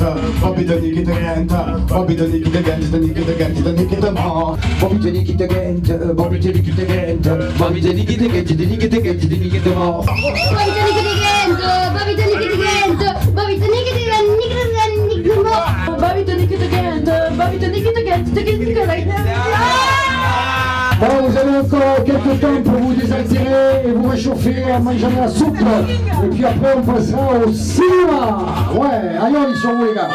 Bobby the Nicky the Gent, Bobby the Nicky the Gent, the Nicky the Gent, the Nicky the Ma. Bobby the Nicky the Gent, Bobby the Nicky the Gent, Bobby the Nicky the Gent, the Nicky the Gent, the Nicky the Ma. Bobby the Nicky the Gent, Bobby the Nicky the Gent, Bobby the Nicky the Gent, Nicky the Gent, Nicky the Ma. Bobby the Nicky the Gent, Bobby the Nicky the Gent, the Nicky the Gent. Bon, vous avez encore quelques temps pour vous désaltérer et vous réchauffer en mangeant de la soupe. Et puis après, on passera au cinéma. Ouais, allez, on y sont où, les gars?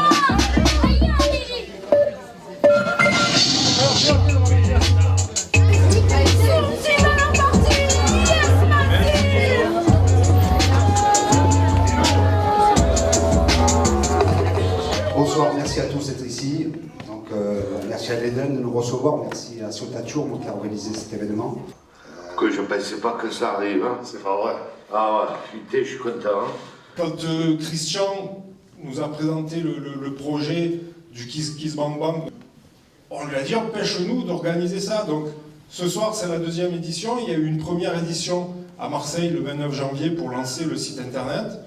Bonsoir, merci à tous d'être ici. Donc, merci à l'Eden de nous recevoir, merci à Sotature qui a organisé cet événement. Que je ne pensais pas que ça arrive, hein. C'est pas vrai. Ah ouais, putain, je suis content. Hein. Quand Christian nous a présenté le projet du Kiss Kiss Bang Bang, on lui a dit empêche-nous d'organiser ça. Donc ce soir c'est la deuxième édition, il y a eu une première édition à Marseille le 29 janvier pour lancer le site internet.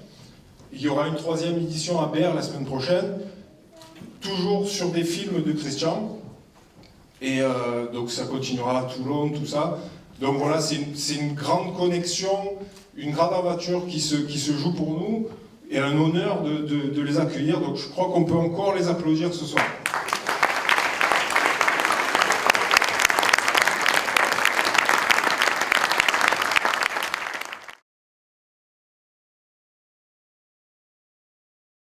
Il y aura une troisième édition à Berre la semaine prochaine, toujours sur des films de Christian. Et donc ça continuera à Toulon, tout ça. Donc voilà, c'est une grande connexion, une grande aventure qui se joue pour nous, et un honneur de les accueillir. Donc je crois qu'on peut encore les applaudir ce soir.